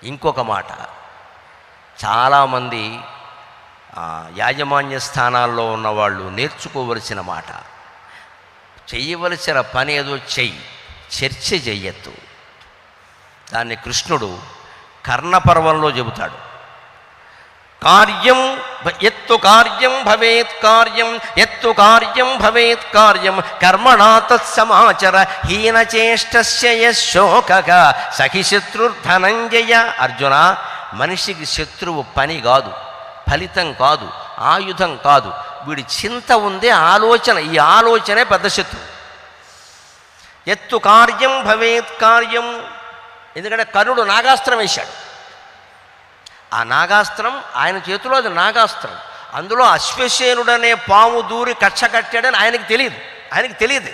ఇంకొక మాట, చాలామంది యాజమాన్య స్థానాల్లో ఉన్నవాళ్ళు నేర్చుకోవలసిన మాట, చెయ్యవలసిన పని ఏదో చెయ్యి, చర్చ చెయ్యొద్దు. దాన్ని కృష్ణుడు కర్ణపర్వంలో చెబుతాడు. కార్యం ఎత్తు కార్యం భవేత్ కార్యం, ఎత్తు కార్యం భవేత్ కార్యం, కర్మణా తత్సమాచర హీనచేష్టస్య యశోకః సఖి శత్రుర్ధనంజయ. అర్జున, మనిషికి శత్రువు పని కాదు, ఫలితం కాదు, ఆయుధం కాదు, వీడి చింత ఉందే ఆలోచన. ఈ ఆలోచనే పెద్ద శత్రువు. ఎత్తు కార్యం భవేత్ కార్యం. ఎందుకంటే కర్ణుడు నాగాస్త్రం వేశాడు. ఆ నాగాస్త్రం ఆయన చేతిలో, అది నాగాస్త్రం. అందులో అశ్వసేనుడనే పాము దూరి కక్ష కట్టాడని ఆయనకి తెలియదు.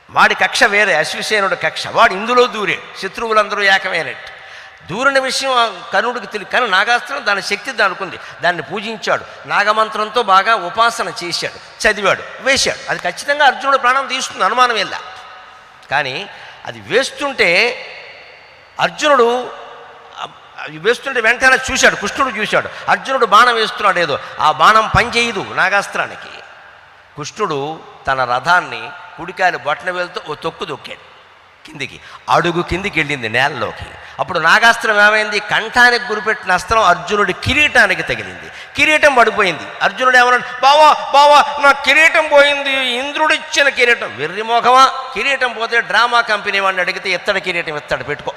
వాడి కక్ష వేరే, అశ్వసేనుడి కక్ష. వాడు ఇందులో దూరాడు, శత్రువులందరూ ఏకమైనట్టు. దూరిన విషయం కర్ణుడికి తెలియదు. కానీ నాగాస్త్రం దాని శక్తి దానికి ఉంది. దాన్ని పూజించాడు, నాగమంత్రంతో బాగా ఉపాసన చేశాడు, చదివాడు, వేశాడు. అది ఖచ్చితంగా అర్జునుడు ప్రాణం తీస్తుంది, అనుమానం వెళ్ళా. కానీ అది వేస్తుంటే అర్జునుడు వేస్తుంటే వెంటనే చూశాడు, కృష్ణుడు చూశాడు. అర్జునుడు బాణం వేస్తున్నాడు, ఏదో ఆ బాణం పనిచేయదు నాగాస్త్రానికి. కృష్ణుడు తన రథాన్ని కుడికాయలు బొట్టన వెళ్తూ ఓ తొక్కు తొక్కాడు కిందికి, అడుగు కిందికి వెళ్ళింది నేలలోకి. అప్పుడు నాగాస్త్రం ఏమైంది? కంఠానికి గురిపెట్టిన అస్త్రం అర్జునుడి కిరీటానికి తగిలింది, కిరీటం పడిపోయింది. అర్జునుడు ఏమన్నాడు? బావా బావా, నా కిరీటం పోయింది, ఇంద్రుడిచ్చిన కిరీటం. వెర్రిమోఖమా, కిరీటం పోతే డ్రామా కంపెనీ వాడిని అడిగితే ఎత్తడి కిరీటం ఎత్తాడు, పెట్టుకో.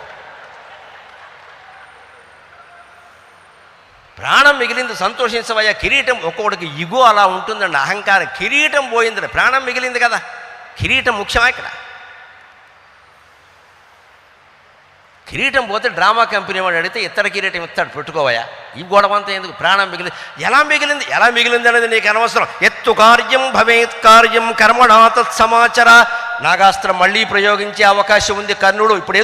ప్రాణం మిగిలింది, సంతోషించవయ్యా. కిరీటం ఒక్కొక్కడికి ఇగో అలా ఉంటుందండి, అహంకారం. కిరీటం పోయింది, ప్రాణం మిగిలింది కదా, కిరీటం ముఖ్యమా ఇక్కడ? కిరీటం పోతే డ్రామా కంపెనీ వాడు అడిగితే ఇత్తడి కిరీటం ఇస్తాడు, పెట్టుకోవయా. ఈ గొడవంతా ఎందుకు? ప్రాణం మిగిలింది. ఎలా మిగిలింది అనేది నీకు అనవసరం. ఎత్తు కార్యం భవేత్ కార్యం కర్మణా తత్సమాచర. నాగాస్త్రం మళ్ళీ ప్రయోగించే అవకాశం ఉంది కర్ణుడు. ఇప్పుడు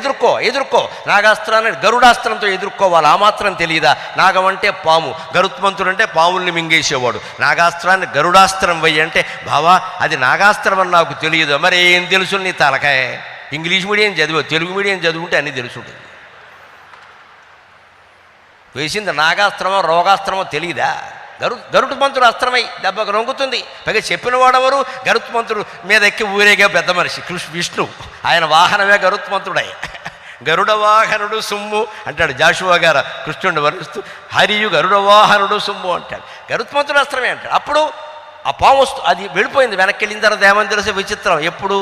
ఎదుర్కో నాగాస్త్రాన్ని గరుడాస్త్రంతో ఎదుర్కోవాలి. ఆ మాత్రం తెలియదా? నాగం అంటే పాము, గరుత్మంతుడు అంటే పాముల్ని మింగేసేవాడు. నాగాస్త్రాన్ని గరుడాస్త్రం వెయ్యి అంటే, బావా అది నాగాస్త్రం అని నాకు తెలియదు. మరి ఏం తెలుసు నీ తలకాయ? ఇంగ్లీష్ మీడియం చదివా, తెలుగు మీడియం చదువుకుంటే అన్నీ తెలుసుంటుంది. వేసింది నాగాస్త్రమో రోగాస్త్రమో తెలియదా? గరుత్మంతుడు అస్త్రమై దెబ్బకు రొంగుతుంది. పైగా చెప్పిన వాడెవరు? గరుత్మంతుడు మీద ఎక్కి ఊరేగే పెద్ద మనిషి విష్ణు. ఆయన వాహనమే గరుత్మంతుడై. గరుడ వాహనుడు సుమ్ము అంటాడు జాషువా గారు కృష్ణుడిని వర్ణిస్తూ. హరియు గరుడ వాహనుడు సుమ్ము అంటాడు. గరుత్మంతుడు అస్త్రమే అంటాడు. అప్పుడు ఆ పాము అది వెళ్ళిపోయింది. వెనక్కి వెళ్ళిన తర్వాత ఏమని తెలిసే విచిత్రం. ఎప్పుడు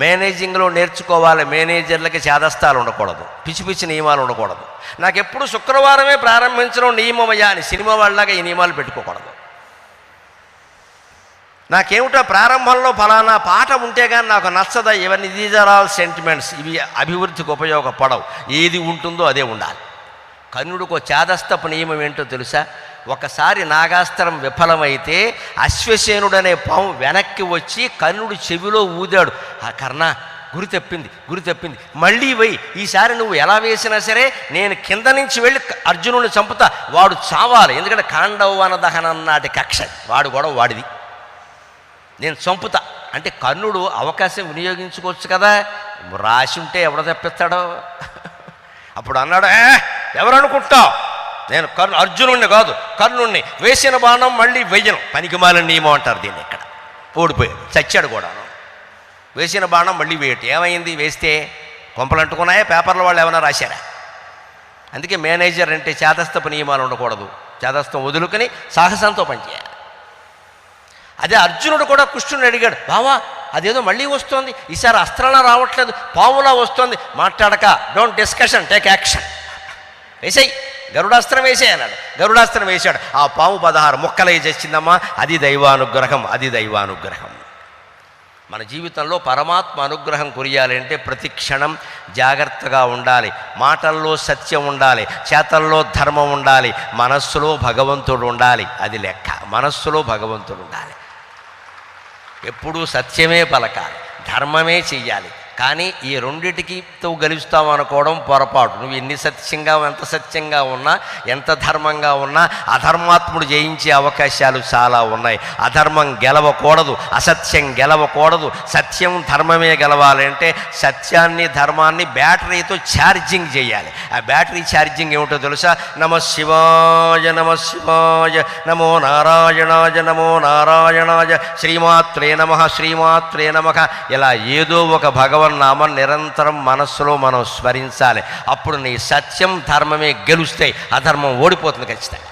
మేనేజింగ్లో నేర్చుకోవాలి, మేనేజర్లకి చేదస్తాలు ఉండకూడదు, పిచ్చి పిచ్చి నియమాలు ఉండకూడదు. నాకెప్పుడు శుక్రవారమే ప్రారంభించడం నియమమయ్యా అని సినిమా వాళ్ళలాగా ఈ నియమాలు పెట్టుకోకూడదు. నాకేమిటో ప్రారంభంలో ఫలానా పాట ఉంటే కానీ నాకు నచ్చదా. ఇవన్నీ దీస్ ఆర్ ఆల్ సెంటిమెంట్స్. ఇవి అభివృద్ధికి ఉపయోగపడవు. ఏది ఉంటుందో అదే ఉండాలి. కర్ణుడికో చేదస్తపు నియమం ఏంటో తెలుసా? ఒకసారి నాగాస్త్రం విఫలమైతే అశ్వసేనుడనే పాము వెనక్కి వచ్చి కర్ణుడి చెవిలో ఊదాడు. ఆ కర్ణ, గురి తప్పింది, మళ్ళీ పోయి ఈసారి నువ్వు ఎలా వేసినా సరే నేను కింద నుంచి వెళ్ళి అర్జునుడిని చంపుతా, వాడు చావాలి. ఎందుకంటే కాండవన దహనం నాటి కక్ష, వాడు కూడా వాడిది, నేను చంపుతా అంటే కర్ణుడు అవకాశం వినియోగించుకోవచ్చు కదా. రాసి ఉంటే ఎవడ తప్పిస్తాడో. అప్పుడు అన్నాడు, ఎవరనుకుంటావు, నేను అర్జునుడిని కాదు కర్ణుడిని. వేసిన బాణం మళ్ళీ వెయ్యను. పనికిమాలిన నియమం అంటారు దీన్ని. ఇక్కడ ఓడిపోయాడు, చచ్చాడు కూడాను. వేసిన బాణం మళ్ళీ వేయట. ఏమైంది? వేస్తే కొంపలు అంటుకున్నాయా? పేపర్ల వాళ్ళు ఏమైనా రాశారా? అందుకే మేనేజర్ అంటే చేదస్తపు నియమాలు ఉండకూడదు. చేదస్తం వదులుకొని సాహసంతో పనిచేయాలి. అదే అర్జునుడు కూడా కృష్ణుడిని అడిగాడు, బావా అదేదో మళ్ళీ వస్తోంది, ఈసారి అస్త్రాలా రావట్లేదు, పాములా వస్తోంది, మాట్లాడక, డోంట్ డిస్కషన్, టేక్ యాక్షన్, వేసేయి, గరుడాస్త్రం వేసేయి అన్నాడు. గరుడాస్త్రం వేశాడు. ఆ పాము 16 ముక్కలై చేసిందమ్మా. అది దైవానుగ్రహం. మన జీవితంలో పరమాత్మ అనుగ్రహం కురియాలంటే ప్రతి క్షణం జాగ్రత్తగా ఉండాలి. మాటల్లో సత్యం ఉండాలి, చేతల్లో ధర్మం ఉండాలి, మనస్సులో భగవంతుడు ఉండాలి. అది లెక్క. మనస్సులో భగవంతుడు ఉండాలి. ఎప్పుడూ సత్యమే పలకాలి, ధర్మమే చెయ్యాలి, కానీ ఈ రెండిటికితో గెలుస్తాం అనుకోవడం పొరపాటు. నువ్వు ఎంత సత్యంగా ఉన్నా, ఎంత ధర్మంగా ఉన్నా అధర్మాత్ముడు జయించే అవకాశాలు చాలా ఉన్నాయి. అధర్మం గెలవకూడదు, అసత్యం గెలవకూడదు, సత్యం ధర్మమే గెలవాలంటే సత్యాన్ని ధర్మాన్ని బ్యాటరీతో ఛార్జింగ్ చేయాలి. ఆ బ్యాటరీ ఛార్జింగ్ ఏమిటో తెలుసా? నమ శివాయ, నమ శివాయ, నమో నారాయణాయ, నమో నారాయణాయ, శ్రీమాత్రే నమః, శ్రీమాత్రే నమః. ఇలా ఏదో ఒక భగవన్నామం నిరంతరం మనస్సులో మనం స్మరించాలి. అప్పుడు నీ సత్యం ధర్మమే గెలుస్తాయి, అధర్మం ఓడిపోతుంది ఖచ్చితంగా.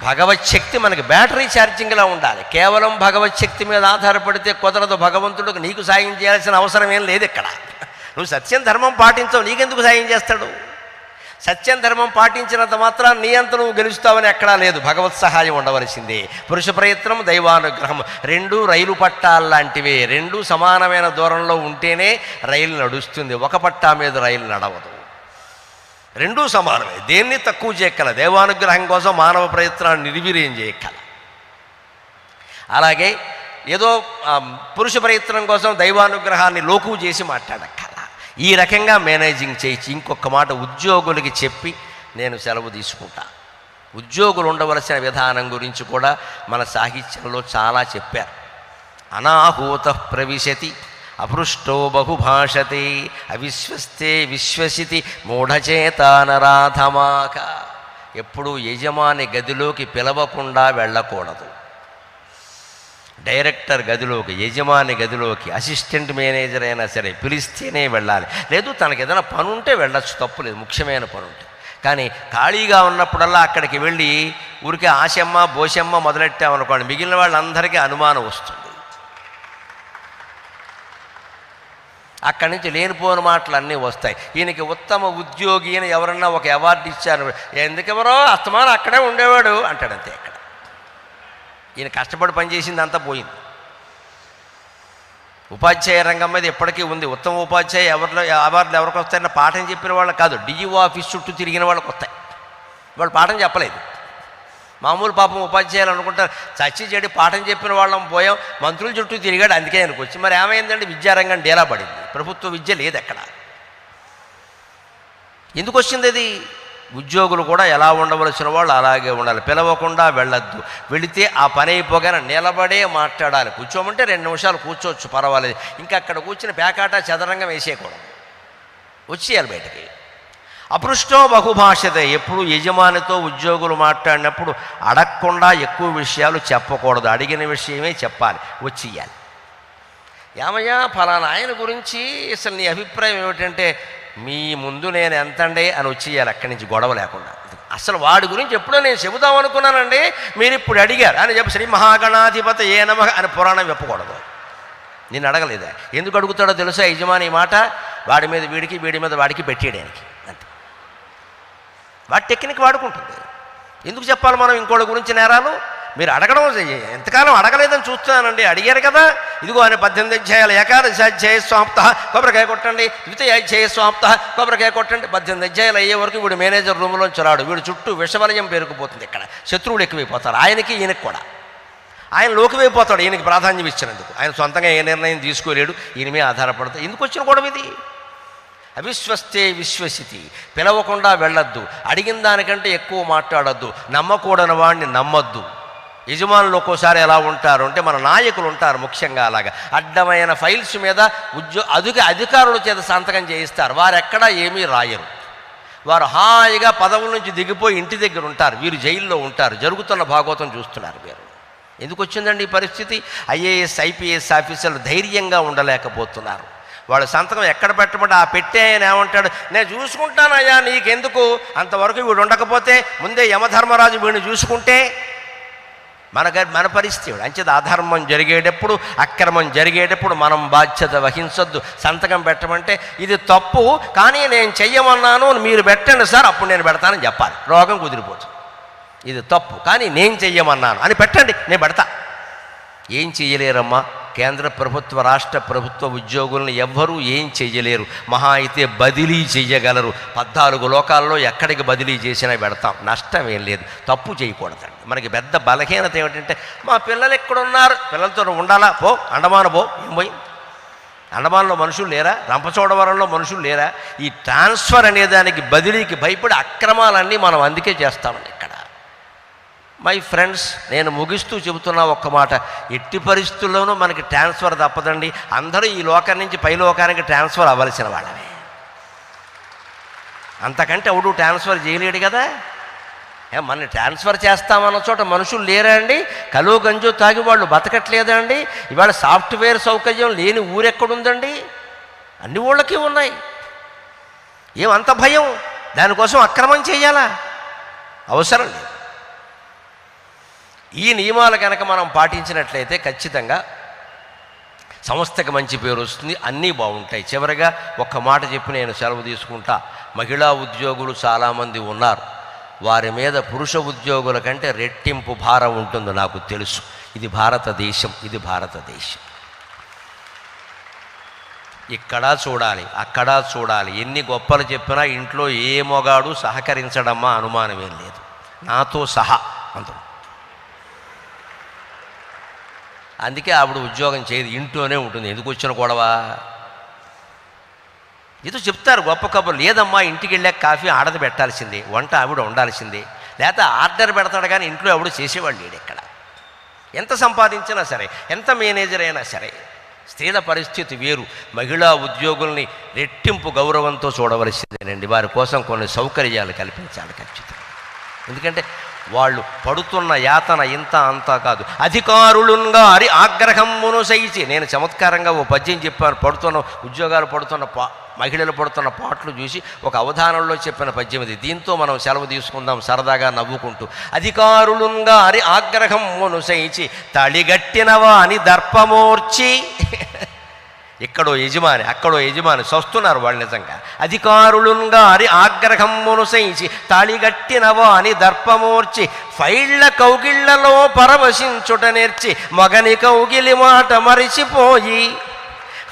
భగవచ్ఛక్తి మనకి బ్యాటరీ ఛార్జింగ్లా ఉండాలి. కేవలం భగవచ్ఛక్తి మీద ఆధారపడితే కుదరదు. భగవంతుడికి నీకు సాయం చేయాల్సిన అవసరం ఏం లేదు ఇక్కడ. నువ్వు సత్యం ధర్మం పాటించవు, నీకెందుకు సాయం చేస్తాడు? సత్యం ధర్మం పాటించినంత మాత్రం నీ అంత నువ్వు గెలుస్తావని ఎక్కడా లేదు. భగవత్ సహాయం ఉండవలసిందే. పురుష ప్రయత్నం, దైవానుగ్రహం రెండూ రైలు పట్టాల్లాంటివే. రెండూ సమానమైన దూరంలో ఉంటేనే రైలు నడుస్తుంది. ఒక పట్టా మీద రైలు నడవదు. రెండూ సమానమే. దేన్ని తక్కువ చేయక్కల. దైవానుగ్రహం కోసం మానవ ప్రయత్నాన్ని నిర్వీర్యం చేయక్కల. అలాగే ఏదో పురుష ప్రయత్నం కోసం దైవానుగ్రహాన్ని లోకువు చేసి మాట్లాడక్కల. ఈ రకంగా మేనేజింగ్ చేయించి ఇంకొక మాట ఉద్యోగులకి చెప్పి నేను సెలవు తీసుకుంటా. ఉద్యోగులు ఉండవలసిన విధానం గురించి కూడా మన సాహిత్యంలో చాలా చెప్పారు. అనాహూత ప్రవిశతి, అపృష్టో బహుభాషతే, అవిశ్వస్తే విశ్వసితి, మూఢచేతానరాధమాక. ఎప్పుడూ యజమాని గదిలోకి పిలవకుండా వెళ్ళకూడదు. డైరెక్టర్ గదిలోకి, యజమాని గదిలోకి అసిస్టెంట్ మేనేజర్ అయినా సరే పిలిస్తేనే వెళ్ళాలి. లేదు తనకి ఏదైనా పని ఉంటే వెళ్ళచ్చు, తప్పులేదు, ముఖ్యమైన పని ఉంటే. కానీ ఖాళీగా ఉన్నప్పుడల్లా అక్కడికి వెళ్ళి ఊరికే ఆశమ్మ బోషమ్మ మొదలెట్టామనుకోండి, మిగిలిన వాళ్ళందరికీ అనుమానం వస్తుంది. అక్కడి నుంచి లేనిపోని మాటలు అన్నీ వస్తాయి. ఈయనకి ఉత్తమ ఉద్యోగి అని ఎవరన్నా ఒక అవార్డు ఇచ్చారు, ఎందుకెవరో అస్తమానం అక్కడే ఉండేవాడు అంటాడంతే. అక్కడ ఈయన కష్టపడి పనిచేసింది అంతా పోయింది. ఉపాధ్యాయ రంగం మీద ఎప్పటికీ ఉంది. ఉత్తమ ఉపాధ్యాయ అవార్డులు ఎవరికి వస్తాయన్న పాఠం చెప్పిన వాళ్ళకి కాదు, డిఈఓ ఆఫీస్ చుట్టూ తిరిగిన వాళ్ళకి వస్తాయి. వాళ్ళు పాఠం చెప్పలేదు. మామూలు పాపం ఉపాధ్యాయులు అనుకుంటారు చచ్చి చెడి పాఠం చెప్పిన వాళ్ళం పోయాం, మంత్రుల చుట్టూ తిరిగాడు అందుకే అనుకోవచ్చు. మరి ఏమైందంటే విద్యారంగం డేలా పడింది. ప్రభుత్వ విద్య లేదు ఎక్కడ. ఎందుకు వచ్చింది అది? ఉద్యోగులు కూడా ఎలా ఉండవలసిన వాళ్ళు అలాగే ఉండాలి. పిలవకుండా వెళ్ళొద్దు. వెళితే ఆ పని అయిపోగానే నిలబడే మాట్లాడాలి. కూర్చోమంటే 2 నిమిషాలు కూర్చోవచ్చు, పర్వాలేదు. ఇంకా అక్కడ కూర్చుని పేకాట చదరంగం వేసేయకూడదు, వచ్చేయాలి బయటికి. అపృష్టో బహుభాషతే, ఎప్పుడు యజమానితో ఉద్యోగులు మాట్లాడినప్పుడు అడగకుండా ఎక్కువ విషయాలు చెప్పకూడదు. అడిగిన విషయమే చెప్పాలి, వచ్చేయాలి. ఏమయ్యా ఫలానా ఆయన గురించి అసలు నీ అభిప్రాయం ఏమిటంటే, మీ ముందు నేను ఎంతండి అని వచ్చేయాలి. అక్కడి నుంచి గొడవ లేకుండా. అసలు వాడి గురించి ఎప్పుడో నేను చెబుదాం అనుకున్నానండి, మీరు ఇప్పుడు అడిగారు అని చెప్పి శ్రీ మహాగణాధిపతి ఏ నమః అని పురాణం చెప్పకూడదు. నేను అడగలేదా? ఎందుకు అడుగుతాడో తెలుసా యజమాని ఈ మాట? వాడి మీద వీడికి, వీడి మీద వాడికి పెట్టేయడానికి. అంతే. వాడి టెక్నిక్ వాడుకుంటుంది. ఎందుకు చెప్పాలి మనం ఇంకోటి గురించి నేరాలు? మీరు అడగడం ఎంతకాలం అడగలేదని చూస్తున్నానండి. అడిగారు కదా, ఇదిగో ఆయన 18 అధ్యాయాలు, ఏకాదశ అధ్యాయ స్వాప్త కొబ్బరికాయ కొట్టండి, ద్వితీయ అధ్యాయ స్వాప్త కొబ్బరికాయ కొట్టండి. 18 అధ్యాయాలు అయ్యే వరకు వీడు మేనేజర్ రూమ్లోంచి రాడు. వీడు చుట్టూ విషవలయం పేరుకుపోతుంది. ఇక్కడ శత్రువులు ఎక్కువైపోతారు. ఆయనకి ఈయనకి కూడా. ఆయన లోకివైపోతాడు ఈయనకి ప్రాధాన్యం ఇచ్చినందుకు. ఆయన సొంతంగా ఏ నిర్ణయం తీసుకోలేడు, ఈయన మీద ఆధారపడతాడు. ఎందుకు వచ్చిన గొడవ ఇది? అవిశ్వస్తే విశ్వసితి, పిలవకుండా వెళ్ళొద్దు, అడిగిన దానికంటే ఎక్కువ మాట్లాడొద్దు, నమ్మకూడని వాడిని నమ్మొద్దు. యజమానులు ఒక్కోసారి ఎలా ఉంటారు అంటే, మన నాయకులు ఉంటారు ముఖ్యంగా అలాగా, అడ్డమైన ఫైల్స్ మీద అధికారుల చేత సంతకం చేయిస్తారు. వారు ఎక్కడా ఏమీ రాయరు. వారు హాయిగా పదవుల నుంచి దిగిపోయి ఇంటి దగ్గర ఉంటారు. వీరు జైల్లో ఉంటారు. జరుగుతున్న భాగవతం చూస్తున్నారు. వీరు ఎందుకు వచ్చిందండి ఈ పరిస్థితి? ఐఏఎస్ ఐపీఎస్ ఆఫీసర్లు ధైర్యంగా ఉండలేకపోతున్నారు. వాళ్ళు సంతకం ఎక్కడ పెట్టమంటే ఆ పెట్టే ఆయన ఏమంటాడు, నేను చూసుకుంటానయ్యా నీకెందుకు, అంతవరకు వీడు ఉండకపోతే ముందే యమధర్మరాజు వీడిని చూసుకుంటే మన పరిస్థితి. అంచేది అధర్మం జరిగేటప్పుడు, అక్రమం జరిగేటప్పుడు మనం బాధ్యత వహించొద్దు. సంతకం పెట్టమంటే ఇది తప్పు, కానీ నేను చెయ్యమన్నాను, మీరు పెట్టండి సార్ అప్పుడు నేను పెడతానని చెప్పాలి. రోగం కుదిరిపోతుంది. ఇది తప్పు కానీ నేను చెయ్యమన్నాను అని పెట్టండి, నేను పెడతా. ఏం చెయ్యలేరమ్మా. కేంద్ర ప్రభుత్వ రాష్ట్ర ప్రభుత్వ ఉద్యోగులను ఎవ్వరూ ఏం చెయ్యలేరు. మహా అయితే బదిలీ చెయ్యగలరు. 14 లోకాల్లో ఎక్కడికి బదిలీ చేసినా పెడతాం, నష్టం ఏం లేదు. తప్పు చేయకూడదండి. మనకి పెద్ద బలహీనత ఏమిటంటే, మా పిల్లలు ఎక్కడున్నారు, పిల్లలతో ఉండాలా, పో అండమాన పో, ఏం పోయి అండమాన్లో మనుషులు లేరా? రంపచోడవరంలో మనుషులు లేరా? ఈ ట్రాన్స్ఫర్ అనేదానికి బదిలీకి భయపడి అక్రమాలన్నీ మనం అందుకే చేస్తామండి ఇక్కడ. మై ఫ్రెండ్స్, నేను ముగిస్తూ చెబుతున్నా ఒక్క మాట, ఎట్టి పరిస్థితుల్లోనూ మనకి ట్రాన్స్ఫర్ తప్పదండి. అందరూ ఈ లోకం నుంచి పై లోకానికి ట్రాన్స్ఫర్ అవ్వాల్సిన వాళ్ళమే. అంతకంటే ఎవడు ట్రాన్స్ఫర్ చేయలేడు కదా. మన ట్రాన్స్ఫర్ చేస్తామన్న చోట మనుషులు లేరా అండి? కలో గంజో తాగి వాళ్ళు బతకట్లేదా అండి? ఇవాళ సాఫ్ట్వేర్ సౌకర్యం లేని ఊరెక్కడుందండి? అన్ని ఊళ్ళకి ఉన్నాయి. ఏమంత భయం? దానికోసం అక్రమం చేయాలా? అవసరం లేదు. ఈ నియమాలు కనుక మనం పాటించినట్లయితే ఖచ్చితంగా సంస్థకి మంచి పేరు వస్తుంది, అన్నీ బాగుంటాయి. చివరిగా ఒక్క మాట చెప్పి నేను సెలవు తీసుకుంటా. మహిళా ఉద్యోగులు చాలామంది ఉన్నారు. వారి మీద పురుష ఉద్యోగుల కంటే రెట్టింపు భారం ఉంటుంది, నాకు తెలుసు. ఇది భారతదేశం, ఇది భారతదేశం. ఇక్కడ చూడాలి, అక్కడ చూడాలి. ఎన్ని గొప్పలు చెప్పినా ఇంట్లో ఏ మొగాడు సహకరించడమ్మా అనుమానమేం లేదు, నాతో సహా అందరూ. అందుకే ఆవిడ ఉద్యోగం చేయదు, ఇంట్లోనే ఉంటుంది. ఎందుకు వచ్చిన గొడవ? ఏదో చెప్తారు గొప్ప కబుర్లు. లేదమ్మా, ఇంటికి వెళ్ళాక కాఫీ ఆడది పెట్టాల్సిందే, వంట ఆవిడ ఉండాల్సిందే. లేకపోతే ఆర్డర్ పెడతాడు కానీ ఇంట్లో ఆవిడ చేసేవాళ్ళు లేడు. ఇక్కడ ఎంత సంపాదించినా సరే, ఎంత మేనేజర్ అయినా సరే, స్త్రీల పరిస్థితి వేరు. మహిళా ఉద్యోగుల్ని రెట్టింపు గౌరవంతో చూడవలసిందేనండి. వారి కోసం కొన్ని సౌకర్యాలు కల్పించాలి ఖచ్చితంగా. ఎందుకంటే వాళ్ళు పడుతున్న యాతన ఇంత అంతా కాదు. అధికారులుగా అరి ఆగ్రహమును సైచి, నేను చమత్కారంగా ఓ పద్యం చెప్పాను. ఉద్యోగాలు పడుతున్న మహిళలు పడుతున్న పాటలు చూసి ఒక అవధానంలో చెప్పిన పద్యం ఇది. దీంతో మనం సెలవు తీసుకుందాం సరదాగా నవ్వుకుంటూ. అధికారులుగా అరి ఆగ్రహమును సైచి తళిగట్టినవా అని దర్పమోర్చి. ఇక్కడో యజమాని, అక్కడో యజమాని చస్తున్నారు వాళ్ళు నిజంగా. అధికారులుగా అరి ఆగ్రహమును సైచి తాళిగట్టినవా అని దర్పమోర్చి ఫైళ్ల కౌగిళ్లలో పరవశించుట నేర్చి మగని కౌగిలి మాట మరిచిపోయి.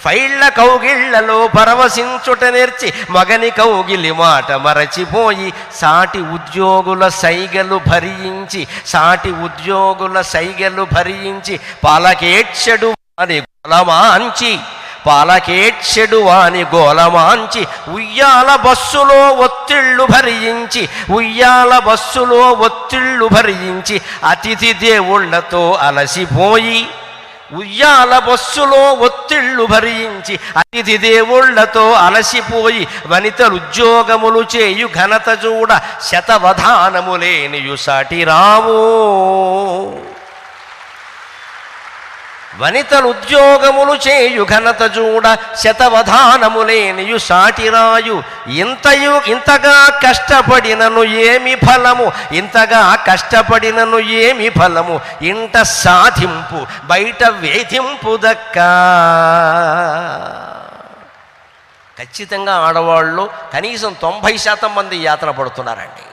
ఫైళ్ల కౌగిళ్లలో పరవశించుట నేర్చి మగని కౌగిలి మాట మరచిపోయి. సాటి ఉద్యోగుల సైగలు భరించి, సాటి ఉద్యోగుల సైగలు భరించి పాలకేక్షడు అని గోలమాంచి, పాలకేక్షడు వాని గోలమాంచి ఉయ్యాల బస్సులో ఒత్తిళ్ళు భరించి, ఉయ్యాల బస్సులో ఒత్తిళ్ళు భరించి అతిథి దేవుళ్లతో అలసిపోయి. ఉయ్యాల బస్సులో ఒత్తిళ్ళు భరించి అతిథి దేవుళ్లతో అలసిపోయి. వనితలు ఉద్యోగములు చేయు ఘనత చూడ శతవధానములేనియు సాటి రావు. వనితలు ఉద్యోగములు చేయు ఘనత చూడ శతవధానములేనియు సాటిరాయు. ఇంతగా కష్టపడినను ఏమి ఫలము, ఇంతగా కష్టపడినను ఏమి ఫలము. ఇంట సాధింపు బయట వేధింపు దక్కా. ఖచ్చితంగా ఆడవాళ్ళు కనీసం 90% మంది యాతన పడుతున్నారండి.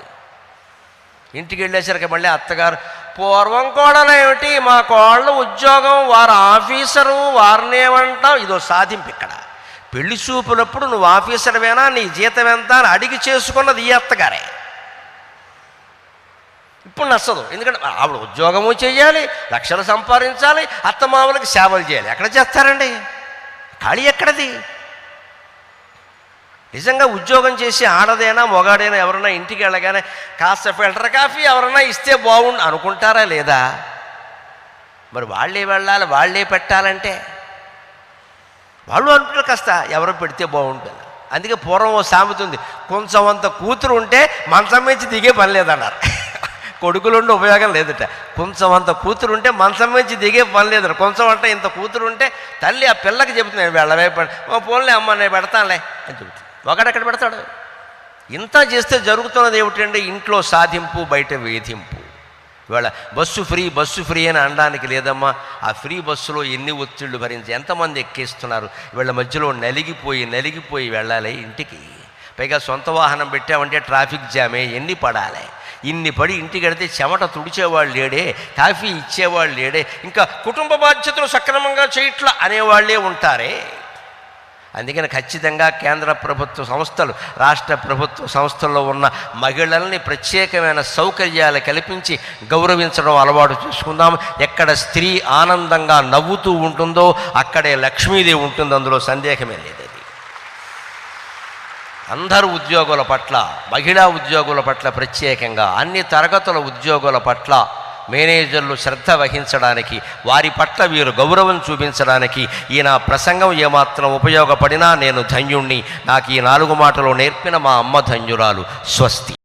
ఇంటికి వెళ్ళేసరికి మళ్ళీ అత్తగారు, పూర్వం కోడలేమిటి, మా కోళ్ళు ఉద్యోగం, వారు ఆఫీసరు, వారినేమంటావు. ఇదో సాధింపు ఇక్కడ. పెళ్లి చూపులప్పుడు నువ్వు ఆఫీసర్వేనా, నీ జీతం ఎంత అని అడిగి చేసుకున్నది ఈ అత్తగారే. ఇప్పుడు నచ్చదు, ఎందుకంటే ఆవిడ ఉద్యోగము చేయాలి, లక్షలు సంపాదించాలి, అత్తమామలకి సేవలు చేయాలి. ఎక్కడ చేస్తారండి? ఖాళీ ఎక్కడది? నిజంగా ఉద్యోగం చేసి ఆడదైనా మొగాడైనా ఎవరైనా ఇంటికి వెళ్ళగానే కాస్త ఫిల్టర్ కాఫీ ఎవరైనా ఇస్తే బాగుండు అనుకుంటారా లేదా? మరి వాళ్ళే వెళ్ళాలి, వాళ్ళే పెట్టాలంటే వాళ్ళు అంటున్నారు కాస్త ఎవరో పెడితే బాగుంటుంది. అందుకే పూర్వం ఓ సామెత ఉంది, కొంచెం అంత కూతురు ఉంటే మంచం నుంచి దిగే పని లేదన్నారు. కొడుకులుండి ఉపయోగం లేదట. కొంచెం అంత కూతురు ఉంటే మంచం నుంచి దిగే పని లేదట. కొంచెం అంటే ఇంత కూతురు ఉంటే తల్లి ఆ పిల్లకి చెబుతున్నాను, వెళ్ళవే పోన్లే అమ్మ నేను పెడతానులే అని చెబుతుంది. ఒకడెక్కడ పెడతాడు? ఇంత చేస్తే జరుగుతున్నది ఏమిటంటే ఇంట్లో సాధింపు బయట వేధింపు. ఇవాళ బస్సు ఫ్రీ అని అనడానికి లేదమ్మా. ఆ ఫ్రీ బస్సులో ఎన్ని ఒత్తిళ్లు భరించి ఎంతమంది ఎక్కేస్తున్నారు. వీళ్ళ మధ్యలో నలిగిపోయి వెళ్ళాలి ఇంటికి. పైగా సొంత వాహనం పెట్టామంటే ట్రాఫిక్ జామే, ఎన్ని పడాలి. ఇన్ని పడి ఇంటికి వెళితే చెమట తుడిచేవాళ్ళు లేడే, కాఫీ ఇచ్చేవాళ్ళు లేడే, ఇంకా కుటుంబ బాధ్యతలు సక్రమంగా చేయట్లా అనేవాళ్ళే ఉంటారే. అందుకని ఖచ్చితంగా కేంద్ర ప్రభుత్వ సంస్థలు, రాష్ట్ర ప్రభుత్వ సంస్థల్లో ఉన్న మహిళల్ని ప్రత్యేకమైన సౌకర్యాలు కల్పించి గౌరవించడం అలవాటు చేసుకుందాం. ఎక్కడ స్త్రీ ఆనందంగా నవ్వుతూ ఉంటుందో అక్కడే లక్ష్మీదేవి ఉంటుంది, అందులో సందేహమే లేదు. అందరు ఉద్యోగుల పట్ల, మహిళా ఉద్యోగుల పట్ల ప్రత్యేకంగా అన్ని తరగతుల ఉద్యోగుల పట్ల మేనేజర్లు శ్రద్ధ వహించడానికి, వారి పట్ల వీరు గౌరవం చూపించడానికి ఈ నా ప్రసంగం ఏమాత్రం ఉపయోగపడినా నేను ధన్యుణ్ణి. నాకు ఈ 4 మాటలు నేర్పిన మా అమ్మ ధన్యురాలు. స్వస్తి.